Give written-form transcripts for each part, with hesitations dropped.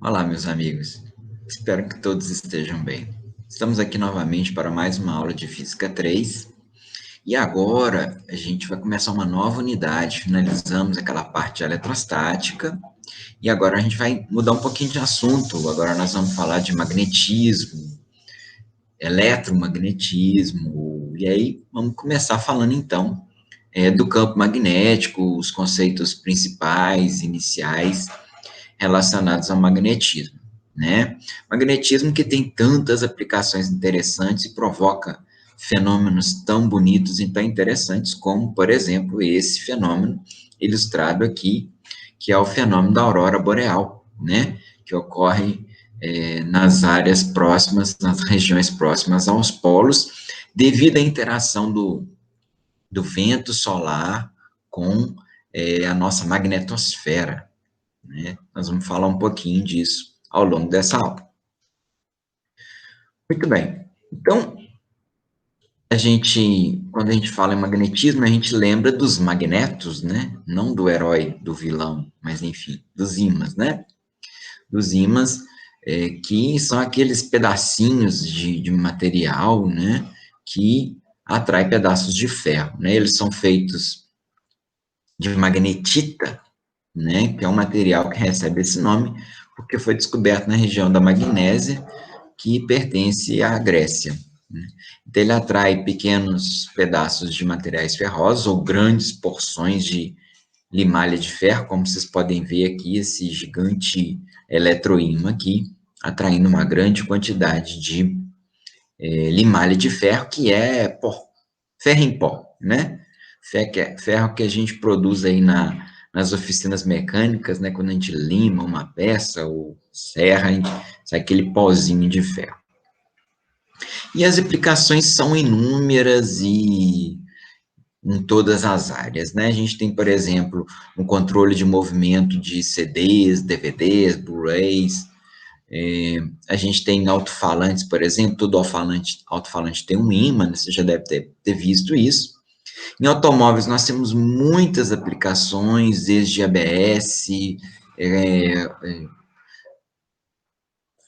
Olá, meus amigos. Espero que todos estejam bem. Estamos aqui novamente para mais uma aula de Física 3. E agora a gente vai começar uma nova unidade. Finalizamos aquela parte eletrostática. E agora a gente vai mudar um pouquinho de assunto. Agora nós vamos falar de magnetismo, eletromagnetismo. E aí vamos começar falando então do campo magnético, os conceitos principais, iniciais relacionados ao magnetismo, né? Magnetismo que tem tantas aplicações interessantes e provoca fenômenos tão bonitos e tão interessantes como, por exemplo, esse fenômeno ilustrado aqui, que é o fenômeno da aurora boreal, né? Que ocorre nas áreas próximas, nas regiões próximas aos polos, devido à interação do vento solar com a nossa magnetosfera, né? Nós vamos falar um pouquinho disso ao longo dessa aula. Muito bem. Então, quando a gente fala em magnetismo, a gente lembra dos magnetos, né? Não do herói, do vilão, mas enfim, dos ímãs, né? Dos ímãs, que são aqueles pedacinhos de material, né? Que atrai pedaços de ferro, né? Eles são feitos de magnetita, né? Que é um material que recebe esse nome porque foi descoberto na região da Magnésia, que pertence à Grécia. Né? Então, ele atrai pequenos pedaços de materiais ferrosos ou grandes porções de limalha de ferro, como vocês podem ver aqui, esse gigante eletroímã aqui, atraindo uma grande quantidade de limalha de ferro, que é pó, ferro em pó, né? Ferro que a gente produz aí nas oficinas mecânicas, né? Quando a gente lima uma peça ou serra, a gente sai aquele pozinho de ferro. E as aplicações são inúmeras e em todas as áreas, né? A gente tem, por exemplo, um controle de movimento de CDs, DVDs, Blu-rays. A gente tem alto-falantes, por exemplo, todo alto-falante tem um ímã, né? Você já deve ter visto isso. Em automóveis, nós temos muitas aplicações, desde ABS,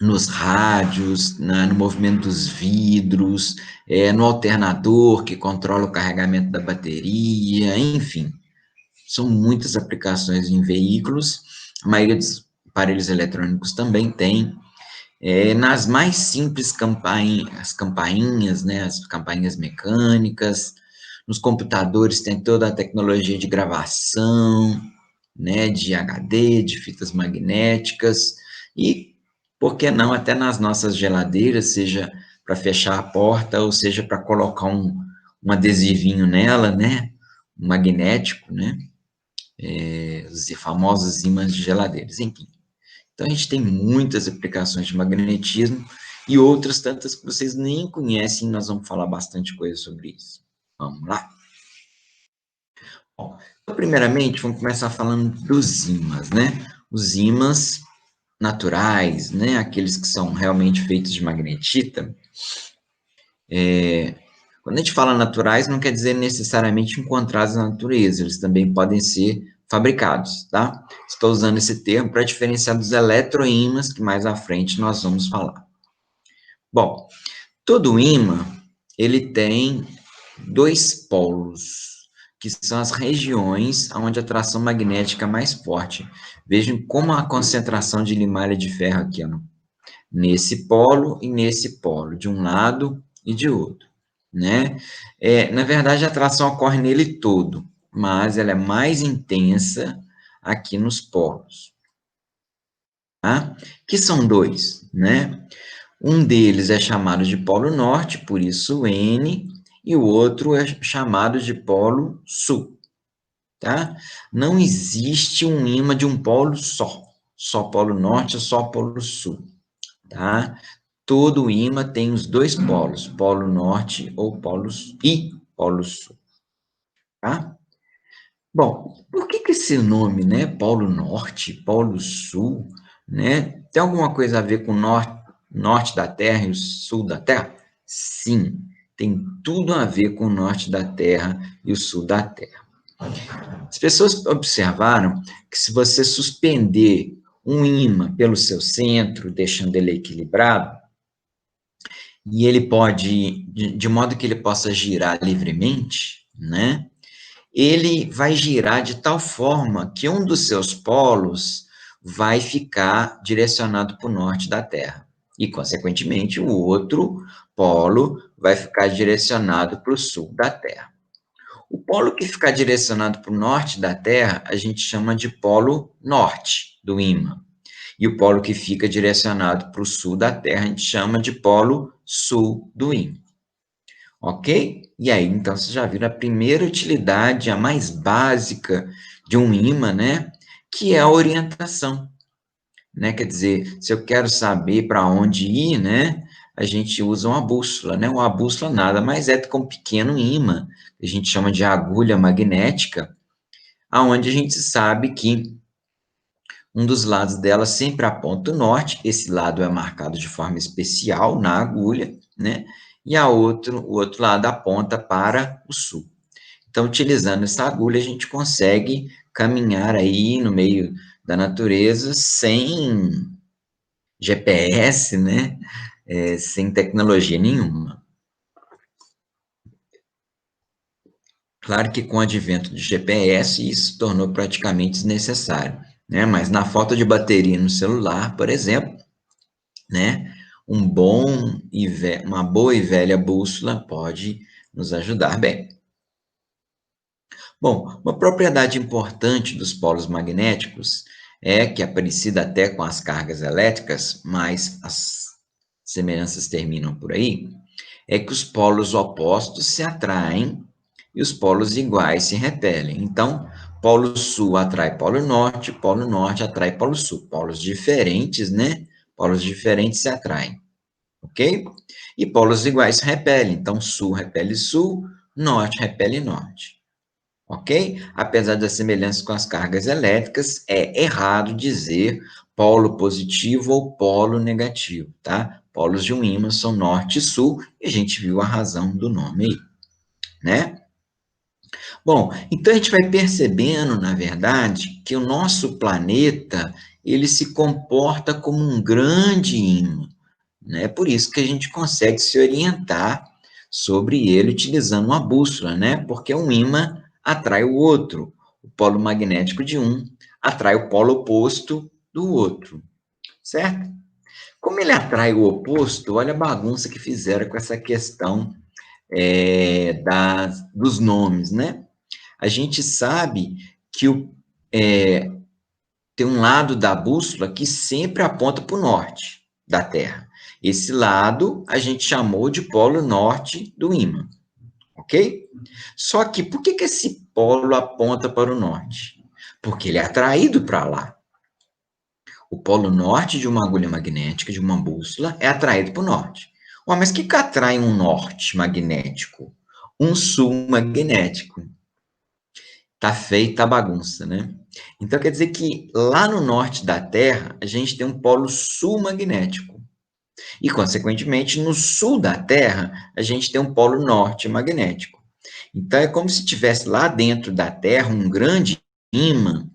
nos rádios, no movimento dos vidros, no alternador, que controla o carregamento da bateria, enfim. São muitas aplicações em veículos, a maioria dos aparelhos eletrônicos também tem. Nas mais simples as campainhas, né, as campainhas mecânicas, nos computadores tem toda a tecnologia de gravação, né, de HD, de fitas magnéticas, e, por que não, até nas nossas geladeiras, seja para fechar a porta, ou seja para colocar um adesivinho nela, né, um magnético, né, os famosos ímãs de geladeiras, enfim. Então, a gente tem muitas aplicações de magnetismo e outras tantas que vocês nem conhecem, nós vamos falar bastante coisa sobre isso. Vamos lá? Bom, então, primeiramente, vamos começar falando dos ímãs, né? Os ímãs naturais, né? Aqueles que são realmente feitos de magnetita. Quando a gente fala naturais, não quer dizer necessariamente encontrados na natureza, eles também podem ser fabricados, tá? Estou usando esse termo para diferenciar dos eletroímãs, que mais à frente nós vamos falar. Bom, todo ímã, ele tem dois polos, que são as regiões onde a atração magnética é mais forte. Vejam como a concentração de limalha de ferro aqui, ó, nesse polo e nesse polo, de um lado e de outro, né? Na verdade, a atração ocorre nele todo, mas ela é mais intensa aqui nos polos, tá? Que são dois, né? Um deles é chamado de polo norte, por isso N, e o outro é chamado de polo sul, tá? Não existe um ímã de um polo só polo norte ou só polo sul, tá? Todo ímã tem os dois polos, polo norte ou polo sul, tá? Bom, por que esse nome, né? Polo norte, polo sul, né? Tem alguma coisa a ver com norte da Terra e o sul da Terra? Sim, tem tudo a ver com o norte da Terra e o sul da Terra. As pessoas observaram que se você suspender um ímã pelo seu centro, deixando ele equilibrado, e ele pode, de modo que ele possa girar livremente, né? Ele vai girar de tal forma que um dos seus polos vai ficar direcionado para o norte da Terra. E, consequentemente, o outro polo vai ficar direcionado para o sul da Terra. O polo que ficar direcionado para o norte da Terra, a gente chama de polo norte do ímã. E o polo que fica direcionado para o sul da Terra, a gente chama de polo sul do ímã. Ok? E aí, então, vocês já viram a primeira utilidade, a mais básica de um ímã, né? Que é a orientação, né? Quer dizer, se eu quero saber para onde ir, né? A gente usa uma bússola, né? Uma bússola nada mais é do que um pequeno ímã, que a gente chama de agulha magnética, aonde a gente sabe que um dos lados dela sempre aponta o norte, esse lado é marcado de forma especial na agulha, né? E o outro lado aponta para o sul. Então, utilizando essa agulha, a gente consegue caminhar aí no meio da natureza sem GPS, né? Sem tecnologia nenhuma. Claro que com o advento do GPS, isso se tornou praticamente desnecessário, né? Mas na falta de bateria no celular, por exemplo, né? Uma boa e velha bússola pode nos ajudar bem. Bom, uma propriedade importante dos polos magnéticos é que é parecida até com as cargas elétricas, mas as semelhanças terminam por aí, é que os polos opostos se atraem e os polos iguais se repelem. Então, polo sul atrai polo norte atrai polo sul. Polos diferentes, né? Polos diferentes se atraem, ok? E polos iguais se repelem. Então, sul repele sul, norte repele norte. Ok? Apesar das semelhanças com as cargas elétricas, é errado dizer polo positivo ou polo negativo, tá? Polos de um ímã são norte e sul, e a gente viu a razão do nome aí, né? Bom, então a gente vai percebendo, na verdade, que o nosso planeta, ele se comporta como um grande ímã, né? Por isso que a gente consegue se orientar sobre ele utilizando uma bússola, né? Porque um ímã atrai o outro. O polo magnético de um atrai o polo oposto do outro, certo? Como ele atrai o oposto, olha a bagunça que fizeram com essa questão dos nomes, né? A gente sabe que tem um lado da bússola que sempre aponta para o norte da Terra. Esse lado a gente chamou de polo norte do ímã, ok? Só que por que esse polo aponta para o norte? Porque ele é atraído para lá. O polo norte de uma agulha magnética, de uma bússola, é atraído para o norte. Ué, mas o que atrai um norte magnético? Um sul magnético. Tá feita a bagunça, né? Então, quer dizer que lá no norte da Terra, a gente tem um polo sul magnético. E, consequentemente, no sul da Terra, a gente tem um polo norte magnético. Então, é como se tivesse lá dentro da Terra um grande ímã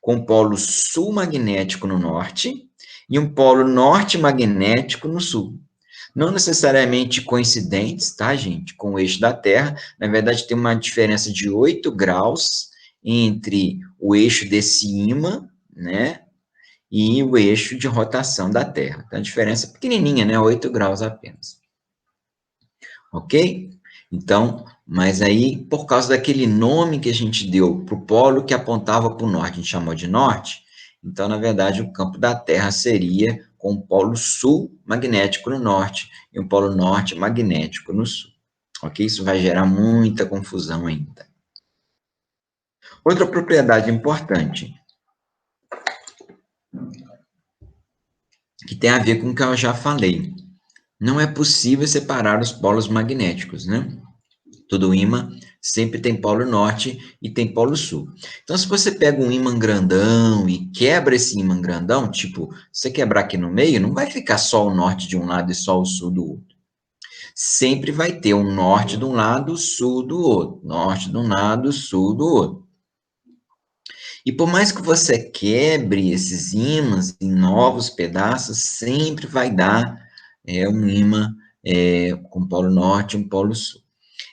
com polo sul magnético no norte e um polo norte magnético no sul. Não necessariamente coincidentes, tá, gente, com o eixo da Terra. Na verdade, tem uma diferença de 8 graus entre o eixo desse ímã, né, e o eixo de rotação da Terra. Então, a diferença é pequenininha, né, 8 graus apenas. Ok? Então, mas aí, por causa daquele nome que a gente deu para o polo que apontava para o norte, a gente chamou de norte, então, na verdade, o campo da Terra seria com o polo sul magnético no norte e o polo norte magnético no sul. Ok? Isso vai gerar muita confusão ainda. Outra propriedade importante, que tem a ver com o que eu já falei. Não é possível separar os polos magnéticos, né? Todo ímã sempre tem polo norte e tem polo sul. Então, se você pega um ímã grandão e quebra esse ímã grandão, tipo, você quebrar aqui no meio, não vai ficar só o norte de um lado e só o sul do outro. Sempre vai ter um norte de um lado, sul do outro. Norte de um lado, sul do outro. E por mais que você quebre esses ímãs em novos pedaços, sempre vai dar um ímã com polo norte e um polo sul.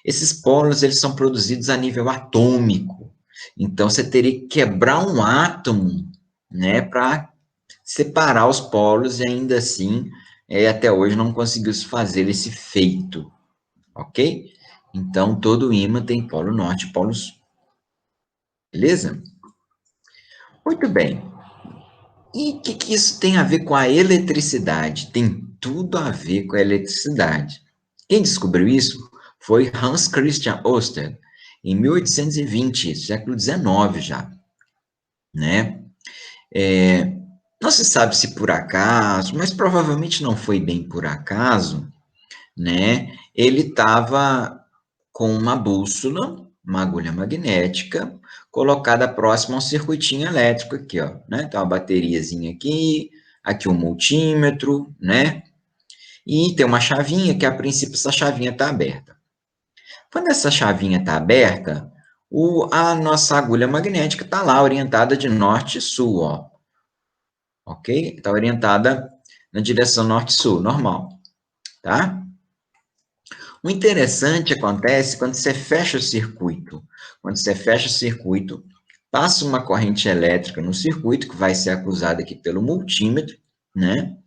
Esses polos, eles são produzidos a nível atômico. Então, você teria que quebrar um átomo, né, para separar os polos e ainda assim, até hoje não conseguiu se fazer esse feito, ok? Então, todo ímã tem polo norte e polo sul. Beleza? Muito bem. E o que isso tem a ver com a eletricidade? Tem tudo a ver com a eletricidade. Quem descobriu isso foi Hans Christian Ørsted, em 1820, século XIX já, né? Não se sabe se por acaso, mas provavelmente não foi bem por acaso, né? Ele estava com uma bússola, uma agulha magnética, colocada próxima a um circuitinho elétrico aqui, ó, né? Tem uma bateriazinha aqui, aqui um multímetro, né? E tem uma chavinha que, a princípio, essa chavinha está aberta. Quando essa chavinha está aberta, a nossa agulha magnética está lá orientada de norte e sul, ó. Ok? Está orientada na direção norte-sul, normal, tá? O interessante acontece quando você fecha o circuito. Quando você fecha o circuito, passa uma corrente elétrica no circuito, que vai ser acusada aqui pelo multímetro, né?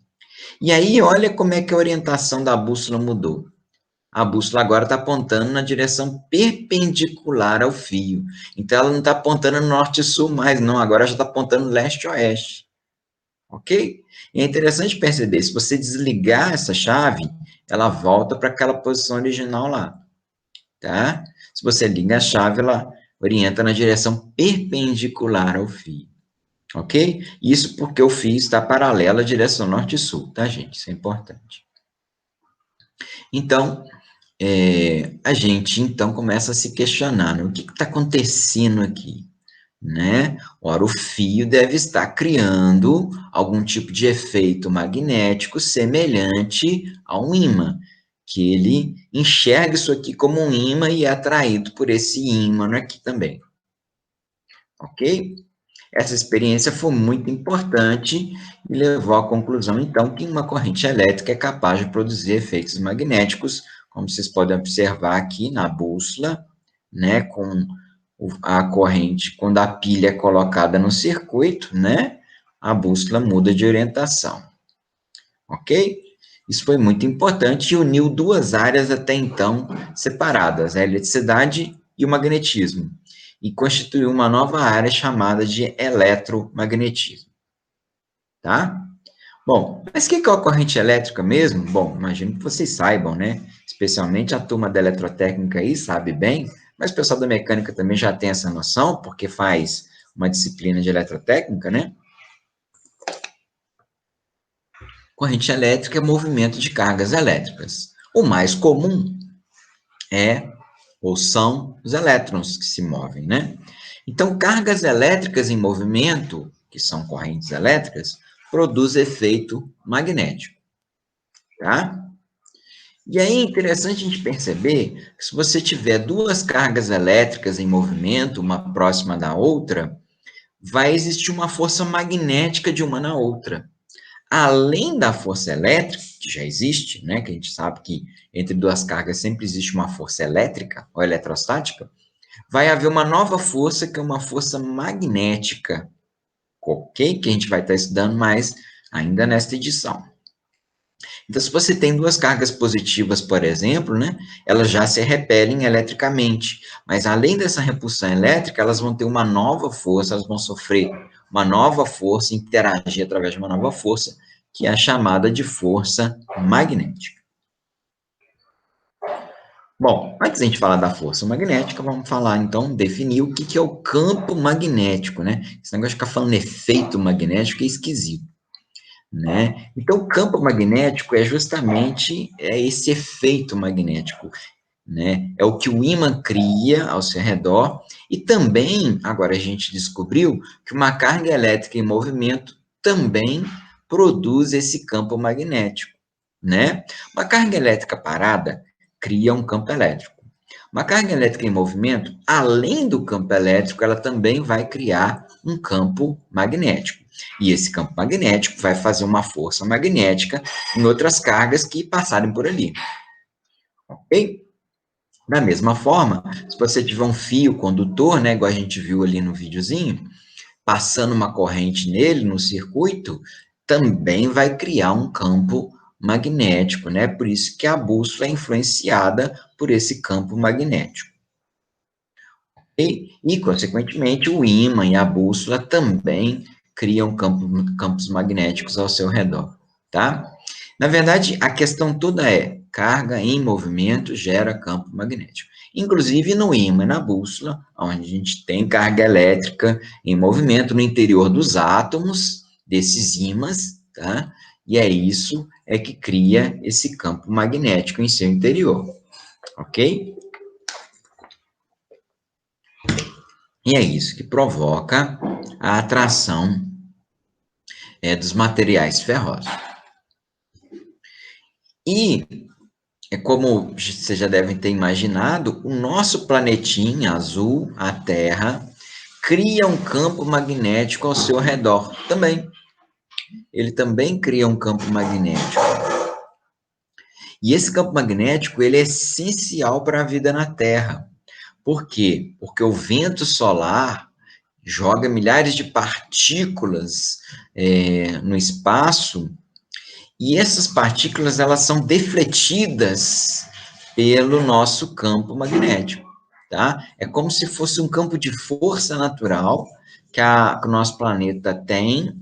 E aí, olha como é que a orientação da bússola mudou. A bússola agora está apontando na direção perpendicular ao fio. Então, ela não está apontando norte-sul mais, não. Agora já está apontando leste-oeste. Ok? E é interessante perceber, se você desligar essa chave, ela volta para aquela posição original lá, tá? Se você liga a chave, ela orienta na direção perpendicular ao fio, ok? Isso porque o fio está paralelo à direção norte e sul, tá, gente? Isso é importante. Então, a gente, então, começa a se questionar, né? O que está acontecendo aqui? Né? Ora, o fio deve estar criando algum tipo de efeito magnético semelhante a um ímã, que ele enxerga isso aqui como um ímã e é atraído por esse ímã aqui também. Ok? Essa experiência foi muito importante e levou à conclusão, então, que uma corrente elétrica é capaz de produzir efeitos magnéticos, como vocês podem observar aqui na bússola, né, com a corrente, quando a pilha é colocada no circuito, né, a bússola muda de orientação. Ok? Isso foi muito importante e uniu duas áreas até então separadas, a eletricidade e o magnetismo, e constituiu uma nova área chamada de eletromagnetismo. Tá? Bom, mas o que é a corrente elétrica mesmo? Bom, imagino que vocês saibam, né? Especialmente a turma da eletrotécnica aí sabe bem, mas o pessoal da mecânica também já tem essa noção, porque faz uma disciplina de eletrotécnica, né? Corrente elétrica é movimento de cargas elétricas. O mais comum é ou são os elétrons que se movem, né? Então, cargas elétricas em movimento, que são correntes elétricas, produzem efeito magnético, tá? E aí é interessante a gente perceber que se você tiver duas cargas elétricas em movimento, uma próxima da outra, vai existir uma força magnética de uma na outra. Além da força elétrica, que já existe, né, que a gente sabe que entre duas cargas sempre existe uma força elétrica ou eletrostática, vai haver uma nova força, que é uma força magnética, ok? Que a gente vai estar estudando mais ainda nesta edição. Então, se você tem duas cargas positivas, por exemplo, né, elas já se repelem eletricamente, mas além dessa repulsão elétrica, elas vão ter uma nova força, elas vão sofrer uma nova força, interagir através de uma nova força, que é a chamada de força magnética. Bom, antes de a gente falar da força magnética, vamos falar, então, definir o que é o campo magnético, né? Esse negócio de ficar falando efeito magnético é esquisito, né? Então, o campo magnético é justamente esse efeito magnético, né? É o que o ímã cria ao seu redor e também, agora a gente descobriu que uma carga elétrica em movimento também produz esse campo magnético, né? Uma carga elétrica parada cria um campo elétrico. Uma carga elétrica em movimento, além do campo elétrico, ela também vai criar um campo magnético. E esse campo magnético vai fazer uma força magnética em outras cargas que passarem por ali. Ok? Da mesma forma, se você tiver um fio condutor, né, igual a gente viu ali no videozinho, passando uma corrente nele, no circuito, também vai criar um campo magnético, né? Por isso que a bússola é influenciada por esse campo magnético. Consequentemente, o ímã e a bússola também criam campos magnéticos ao seu redor, tá? Na verdade, a questão toda é carga em movimento gera campo magnético. Inclusive no ímã e na bússola, onde a gente tem carga elétrica em movimento no interior dos átomos desses ímãs, tá? E é isso que cria esse campo magnético em seu interior, ok? E é isso que provoca a atração dos materiais ferrosos. E, como vocês já devem ter imaginado, o nosso planetinha azul, a Terra, cria um campo magnético ao seu redor também. Ele também cria um campo magnético. E esse campo magnético, ele é essencial para a vida na Terra. Por quê? Porque o vento solar joga milhares de partículas no espaço, e essas partículas elas são defletidas pelo nosso campo magnético, tá? É como se fosse um campo de força natural que o nosso planeta tem,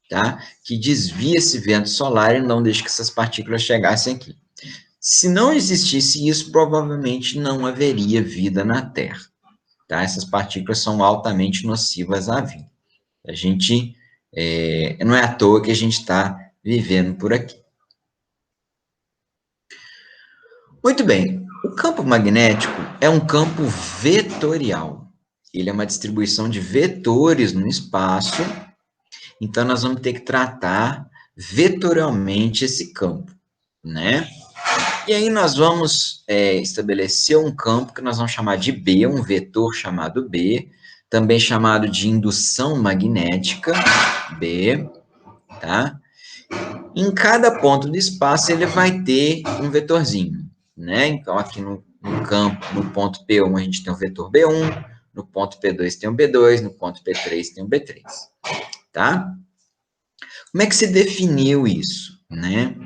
tá? Que desvia esse vento solar e não deixa que essas partículas chegassem aqui. Se não existisse isso, provavelmente não haveria vida na Terra. Tá? Essas partículas são altamente nocivas à vida. A gente, não é à toa que a gente está vivendo por aqui. Muito bem, o campo magnético é um campo vetorial. Ele é uma distribuição de vetores no espaço, então nós vamos ter que tratar vetorialmente esse campo, né? E aí nós vamos estabelecer um campo que nós vamos chamar de B, um vetor chamado B, também chamado de indução magnética, B, tá? Em cada ponto do espaço ele vai ter um vetorzinho, né? Então aqui no campo, no ponto P1 a gente tem o vetor B1, no ponto P2 tem o B2, no ponto P3 tem o B3, tá? Como é que se definiu isso, né?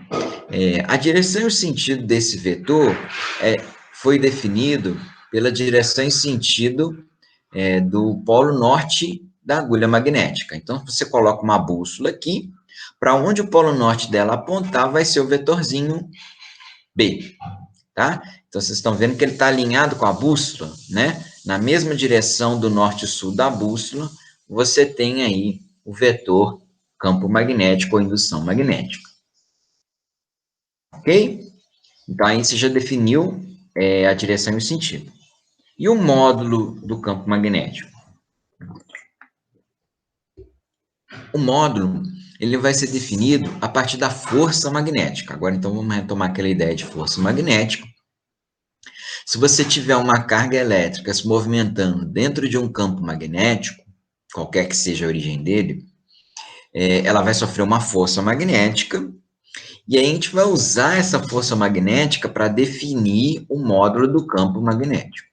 A direção e o sentido desse vetor foi definido pela direção e sentido do polo norte da agulha magnética. Então, você coloca uma bússola aqui, para onde o polo norte dela apontar vai ser o vetorzinho B, tá? Então, vocês estão vendo que ele está alinhado com a bússola, né? Na mesma direção do norte-sul da bússola, você tem aí o vetor campo magnético ou indução magnética. Ok? Então, aí você já definiu a direção e o sentido. E o módulo do campo magnético? O módulo, ele vai ser definido a partir da força magnética. Agora, então, vamos retomar aquela ideia de força magnética. Se você tiver uma carga elétrica se movimentando dentro de um campo magnético, qualquer que seja a origem dele, ela vai sofrer uma força magnética, e aí a gente vai usar essa força magnética para definir o módulo do campo magnético.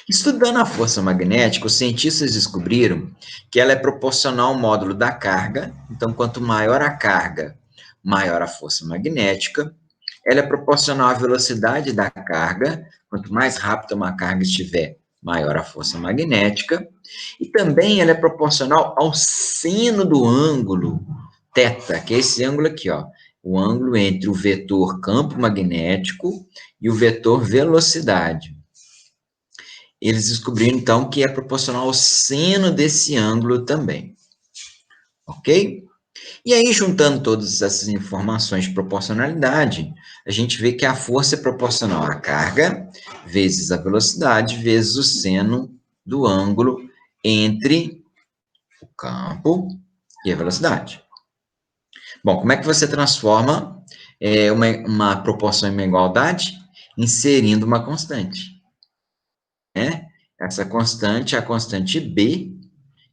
Estudando a força magnética, os cientistas descobriram que ela é proporcional ao módulo da carga. Então, quanto maior a carga, maior a força magnética. Ela é proporcional à velocidade da carga. Quanto mais rápida uma carga estiver, maior a força magnética. E também ela é proporcional ao seno do ângulo θ, que é esse ângulo aqui, ó. O ângulo entre o vetor campo magnético e o vetor velocidade. Eles descobriram, então, que é proporcional ao seno desse ângulo também. Ok? E aí, juntando todas essas informações de proporcionalidade, a gente vê que a força é proporcional à carga, vezes a velocidade, vezes o seno do ângulo entre o campo e a velocidade. Bom, como é que você transforma uma proporção em uma igualdade? Inserindo uma constante. Essa constante é a constante B,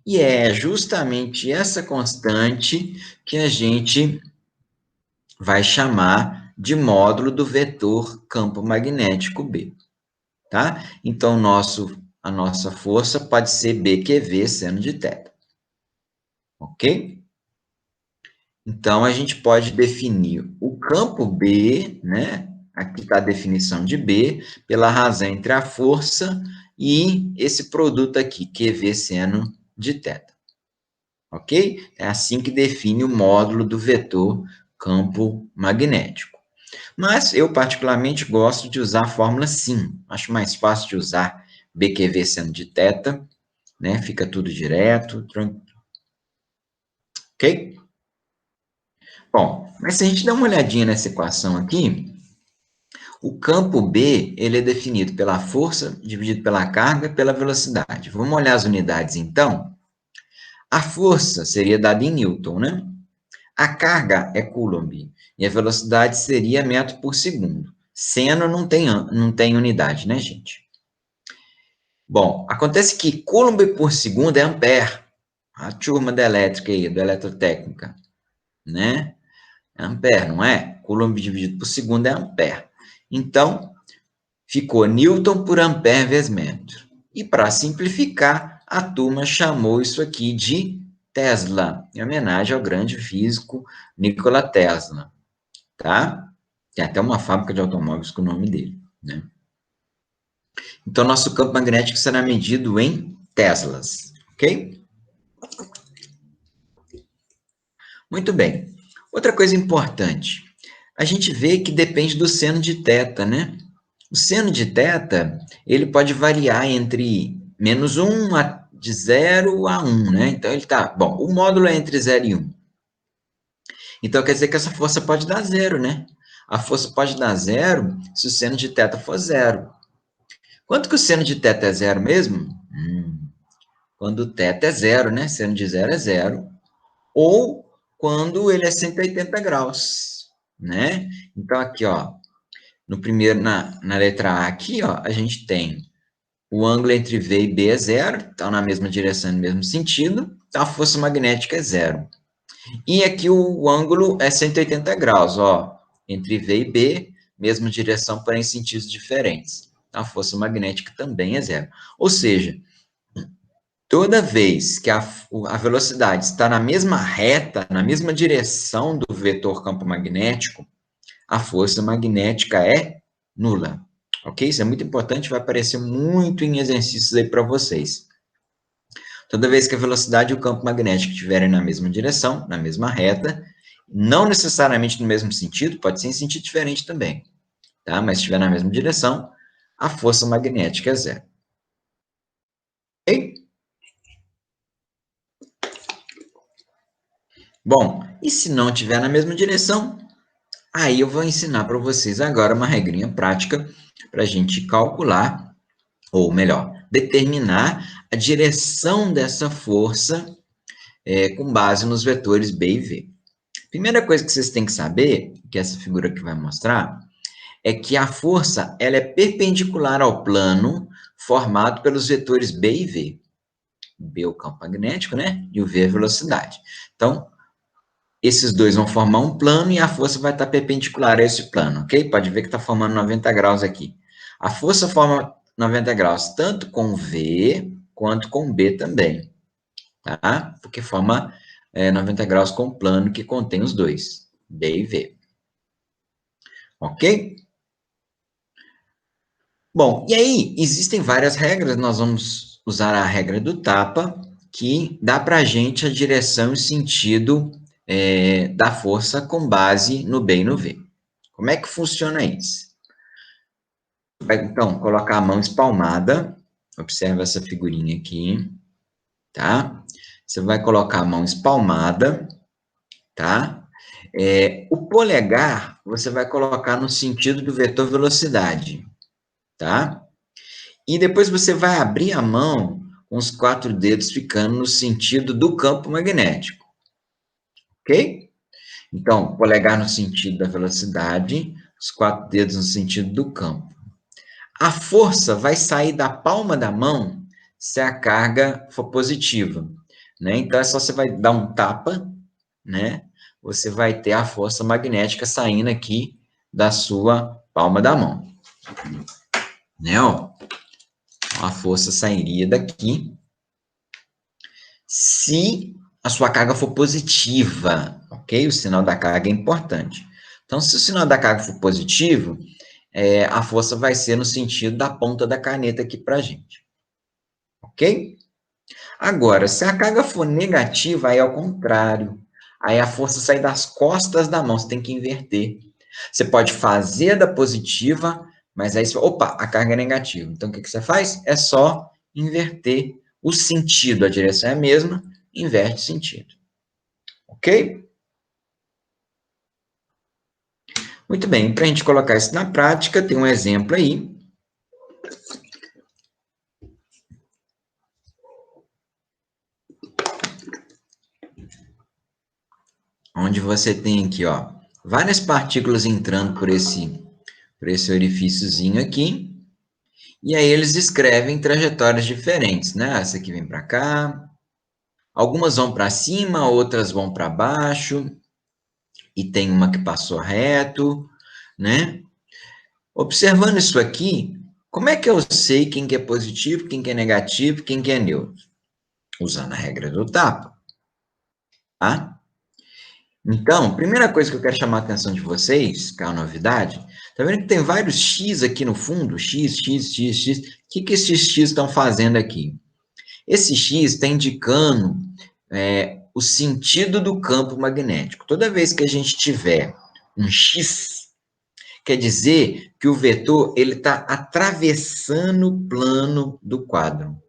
E é justamente essa constante que a gente vai chamar de módulo do vetor campo magnético B, tá? Então, a nossa força pode ser BQV seno de θ, ok? Então, a gente pode definir o campo B, né? Aqui está a definição de B, pela razão entre a força e esse produto aqui, QV seno de θ. Ok? É assim que define o módulo do vetor campo magnético. Mas eu, particularmente, gosto de usar a fórmula sim. Acho mais fácil de usar BQV seno de θ, né? Fica tudo direto, tranquilo. Ok? Bom, mas se a gente dá uma olhadinha nessa equação aqui, o campo B, ele é definido pela força dividido pela carga pela velocidade. Vamos olhar as unidades, então? A força seria dada em Newton, né? A carga é Coulomb e a velocidade seria metro por segundo. Seno não tem unidade, né, gente? Bom, acontece que Coulomb por segundo é ampere. A turma da elétrica aí, da eletrotécnica, né? É ampere, não é? Coulomb dividido por segundo é ampere. Então, ficou Newton por ampere vezes metro. E para simplificar, a turma chamou isso aqui de Tesla, em homenagem ao grande físico Nikola Tesla, tá? Tem até uma fábrica de automóveis com o nome dele, né? Então, nosso campo magnético será medido em Teslas, ok? Muito bem. Outra coisa importante, a gente vê que depende do seno de θ, né? O seno de θ, ele pode variar entre -1 de 0 a 1, né? Então, ele tá... Bom, o módulo é entre 0 e 1. Então, quer dizer que essa força pode dar zero, né? A força pode dar zero se o seno de θ for zero. Quanto que o seno de θ é zero mesmo? Quando o θ é zero, né? Seno de zero é zero. Ou quando ele é 180 graus, né? Então, aqui, ó, no primeiro, na letra A aqui, ó, a gente tem o ângulo entre V e B é zero, então na mesma direção, no mesmo sentido, então a força magnética é zero. E aqui o ângulo é 180 graus, ó, entre V e B, mesma direção, porém em sentidos diferentes. Então, a força magnética também é zero. Ou seja, toda vez que a velocidade está na mesma reta, na mesma direção do vetor campo magnético, a força magnética é nula. Ok? Isso é muito importante, vai aparecer muito em exercícios aí para vocês. Toda vez que a velocidade e o campo magnético estiverem na mesma direção, na mesma reta, não necessariamente no mesmo sentido, pode ser em sentido diferente também, tá? Mas se estiver na mesma direção, a força magnética é zero. Ok? Bom, e se não estiver na mesma direção, aí eu vou ensinar para vocês agora uma regrinha prática para a gente calcular, ou melhor, determinar a direção dessa força com base nos vetores B e V. Primeira coisa que vocês têm que saber, que essa figura aqui vai mostrar, é que a força ela é perpendicular ao plano formado pelos vetores B e V. B é o campo magnético, né? E o V é a velocidade. Então, esses dois vão formar um plano e a força vai estar perpendicular a esse plano, ok? Pode ver que está formando 90 graus aqui. A força forma 90 graus tanto com V quanto com B também, tá? Porque forma 90 graus com o plano que contém os dois, B e V. Ok? Bom, e aí existem várias regras, nós vamos usar a regra do tapa, que dá para a gente a direção e sentido da força com base no B e no V. Como é que funciona isso? Vai, então, colocar a mão espalmada, observa essa figurinha aqui, tá? Você vai colocar a mão espalmada, tá? O polegar, você vai colocar no sentido do vetor velocidade, tá? E depois você vai abrir a mão com os 4 dedos ficando no sentido do campo magnético, ok? Então, polegar no sentido da velocidade, os 4 dedos no sentido do campo. A força vai sair da palma da mão se a carga for positiva. né? Então, é só você vai dar um tapa, né? Você vai ter a força magnética saindo aqui da sua palma da mão, né? Ó, a força sairia daqui se a sua carga for positiva, ok? O sinal da carga é importante. Então, se o sinal da carga for positivo, a força vai ser no sentido da ponta da caneta aqui para a gente, ok? Agora, se a carga for negativa, aí é o contrário. Aí a força sai das costas da mão, você tem que inverter. Você pode fazer da positiva, mas aí você, opa, a carga é negativa. Então, o que você faz? É só inverter o sentido. A direção é a mesma, inverte o sentido. Ok? Muito bem, para a gente colocar isso na prática, tem um exemplo aí. Onde você tem aqui, ó, várias partículas entrando por esse orifíciozinho aqui. E aí eles escrevem trajetórias diferentes, né? Essa aqui vem para cá, algumas vão para cima, outras vão para baixo, e tem uma que passou reto, né? Observando isso aqui, como é que eu sei quem que é positivo, quem que é negativo, quem que é neutro? Usando a regra do tapa, tá? Então, primeira coisa que eu quero chamar a atenção de vocês, que é uma novidade, tá vendo que tem vários X aqui no fundo? X, X, X, X. O que que esses X estão fazendo aqui? Esse X está indicando o sentido do campo magnético. Toda vez que a gente tiver um X, quer dizer que o vetor ele está atravessando o plano do quadro,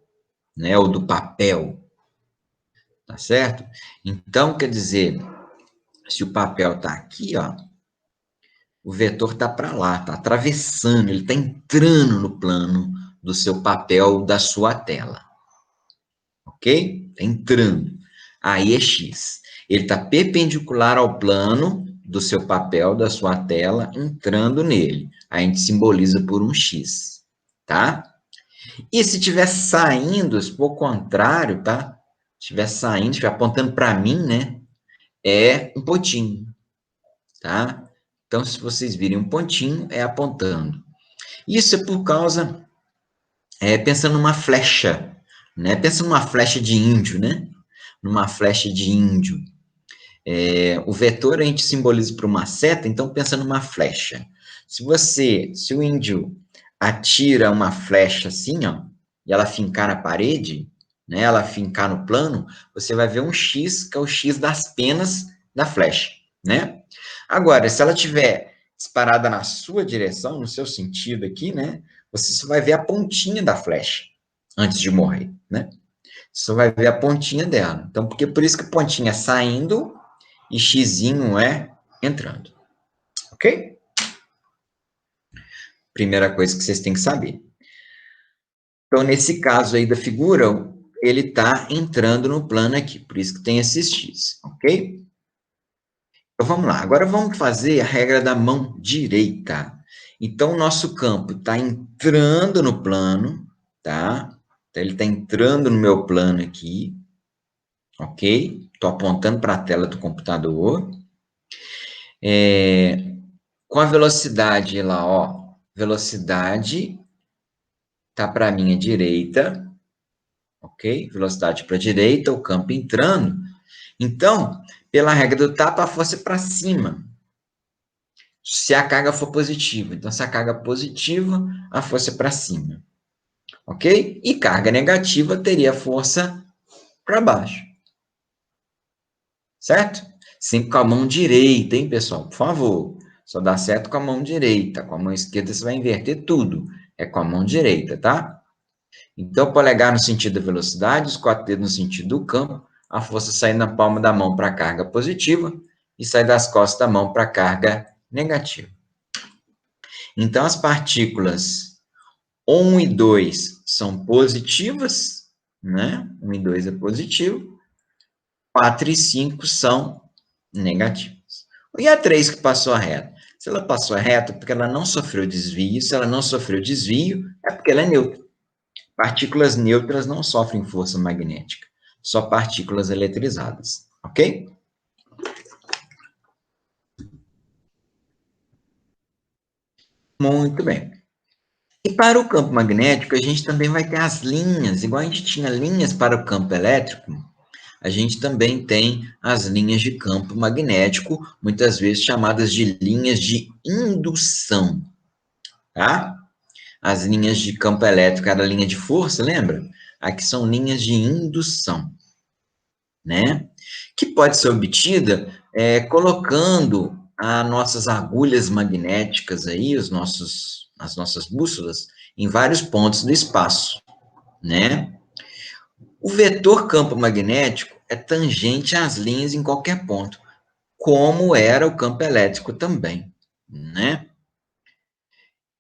né, ou do papel, tá certo? Então, quer dizer, se o papel está aqui, ó, o vetor está para lá, está atravessando, ele está entrando no plano do seu papel, da sua tela. Ok? Está entrando. Aí é X. Ele está perpendicular ao plano do seu papel, da sua tela, entrando nele. Aí a gente simboliza por um X, tá? E se estiver saindo, se for o contrário, tá? Se estiver saindo, estiver apontando para mim, né? É um pontinho, tá? Então, se vocês virem um pontinho, é apontando. Isso é por causa, pensando numa flecha, né? Pensa numa flecha de índio, né? Numa flecha de índio. O vetor a gente simboliza por uma seta, então pensa numa flecha. Se o índio atira uma flecha assim, ó, e ela fincar na parede, né, ela fincar no plano, você vai ver um X, que é o X das penas da flecha, né? Agora, se ela tiver disparada na sua direção, no seu sentido aqui, né, você só vai ver a pontinha da flecha antes de morrer, né? Você só vai ver a pontinha dela. Então, por isso que a pontinha saindo e xizinho é entrando. Ok? Primeira coisa que vocês têm que saber. Então, nesse caso aí da figura, ele está entrando no plano aqui, por isso que tem esses x, ok? Então, vamos lá. Agora, vamos fazer a regra da mão direita. Então, o nosso campo está entrando no plano, tá? Então, ele está entrando no meu plano aqui, ok? Estou apontando para a tela do computador. Com a velocidade lá, ó, velocidade tá para a minha direita, ok? Velocidade para a direita, o campo entrando. Então, pela regra do tapa, a força é para cima. Se a carga for positiva. Então, se a carga é positiva, a força é para cima. Ok? E carga negativa teria força para baixo. Certo? Sempre com a mão direita, hein, pessoal? Por favor. Só dá certo com a mão direita. Com a mão esquerda você vai inverter tudo. É com a mão direita, tá? Então, polegar no sentido da velocidade, os 4 dedos no sentido do campo, a força sai na palma da mão para a carga positiva e sai das costas da mão para a carga negativa. Então, as partículas 1 e 2 são positivas, né? 1 e 2 é positivo, 4 e 5 são negativas. E a 3 que passou reto? Se ela passou reto, é porque ela não sofreu desvio. Se ela não sofreu desvio, é porque ela é neutra. Partículas neutras não sofrem força magnética. só partículas eletrizadas, ok? Muito bem. E para o campo magnético, a gente também vai ter as linhas, igual a gente tinha linhas para o campo elétrico, a gente também tem as linhas de campo magnético, muitas vezes chamadas de linhas de indução, tá? As linhas de campo elétrico era a linha de força, lembra? Aqui são linhas de indução, né? Que pode ser obtida colocando as nossas agulhas magnéticas aí, as nossas bússolas, em vários pontos do espaço, né? O vetor campo magnético é tangente às linhas em qualquer ponto, como era o campo elétrico também, né?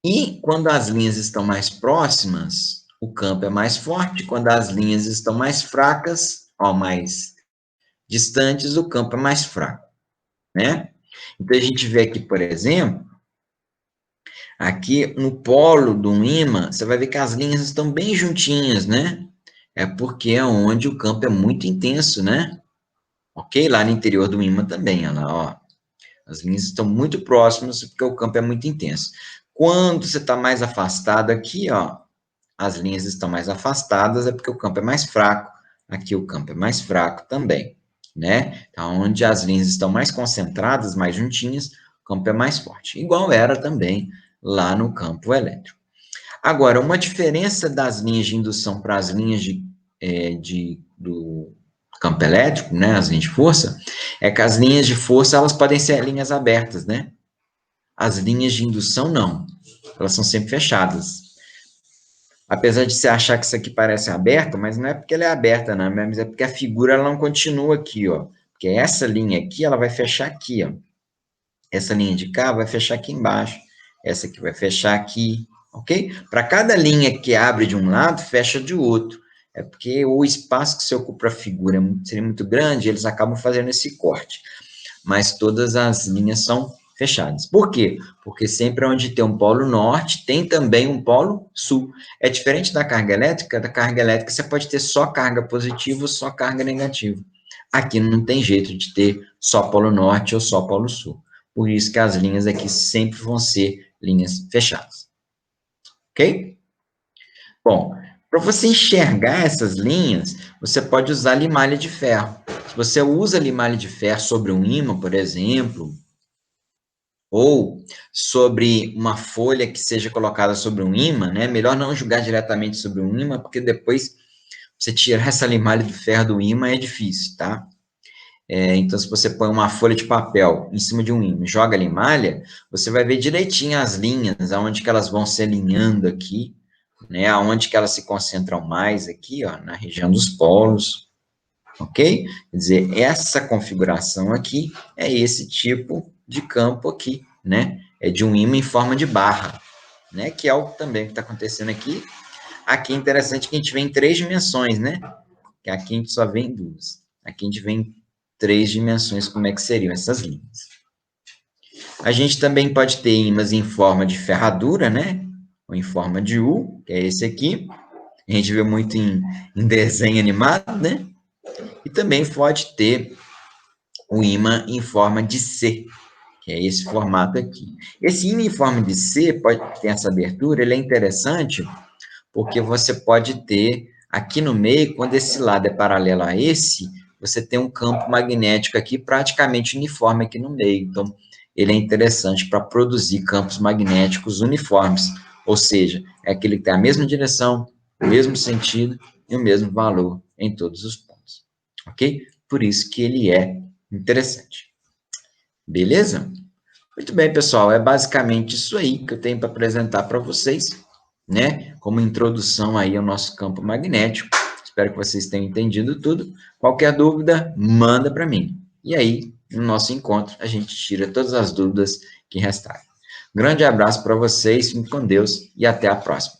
E quando as linhas estão mais próximas, o campo é mais forte, quando as linhas estão mais fracas, ou mais distantes, o campo é mais fraco, né? Então, a gente vê aqui, por exemplo, aqui no polo do ímã, você vai ver que as linhas estão bem juntinhas, né? É porque é onde o campo é muito intenso, né? Ok? Lá no interior do ímã também, olha lá, ó. As linhas estão muito próximas porque o campo é muito intenso. Quando você está mais afastado aqui, ó, as linhas estão mais afastadas, é porque o campo é mais fraco. Aqui o campo é mais fraco também, né? Então, onde as linhas estão mais concentradas, mais juntinhas, o campo é mais forte. Igual era também lá no campo elétrico. Agora, uma diferença das linhas de indução para as linhas do campo elétrico, né, as linhas de força, é que as linhas de força, elas podem ser linhas abertas, né? As linhas de indução, não. Elas são sempre fechadas. Apesar de você achar que isso aqui parece aberto, mas não é porque ela é aberta, não, mas é porque a figura ela não continua aqui, ó. Porque essa linha aqui, ela vai fechar aqui, ó. Essa linha de cá vai fechar aqui embaixo. Essa aqui vai fechar aqui, ok? Para cada linha que abre de um lado, fecha de outro. É porque o espaço que se ocupa a figura seria muito grande, eles acabam fazendo esse corte. Mas todas as linhas são fechadas. Por quê? Porque sempre onde tem um polo norte, tem também um polo sul. É diferente da carga elétrica você pode ter só carga positiva ou só carga negativa. Aqui não tem jeito de ter só polo norte ou só polo sul. Por isso que as linhas aqui sempre vão ser linhas fechadas. Ok? Bom, para você enxergar essas linhas, você pode usar limalha de ferro. Se você usa limalha de ferro sobre um ímã, por exemplo, ou sobre uma folha que seja colocada sobre um ímã, né? Melhor não jogar diretamente sobre um ímã, porque depois você tirar essa limalha de ferro do ímã é difícil, tá? Então, se você põe uma folha de papel em cima de um ímã e joga a limalha, você vai ver direitinho as linhas, aonde que elas vão se alinhando aqui, né? Aonde que elas se concentram mais aqui, ó, na região dos polos, ok? Quer dizer, essa configuração aqui é esse tipo de campo aqui, né? É de um ímã em forma de barra, né? Que é o também que está acontecendo aqui. Aqui é interessante que a gente vê em 3 dimensões, né? Que aqui a gente só vê em 2. Aqui a gente vê em 3 dimensões como é que seriam essas linhas. A gente também pode ter ímãs em forma de ferradura, né? Ou em forma de U, que é esse aqui. A gente vê muito em desenho animado, né? E também pode ter o ímã em forma de C, que é esse formato aqui. Esse ímã em forma de C, pode ter essa abertura, ele é interessante porque você pode ter aqui no meio, quando esse lado é paralelo a esse, você tem um campo magnético aqui praticamente uniforme aqui no meio. Então, ele é interessante para produzir campos magnéticos uniformes, ou seja, é aquele que tem a mesma direção, o mesmo sentido e o mesmo valor em todos os pontos. Ok? Por isso que ele é interessante. Beleza? Muito bem, pessoal. É basicamente isso aí que eu tenho para apresentar para vocês, né? Como introdução aí ao nosso campo magnético. Espero que vocês tenham entendido tudo. Qualquer dúvida, manda para mim. E aí, no nosso encontro, a gente tira todas as dúvidas que restarem. Grande abraço para vocês, fiquem com Deus e até a próxima.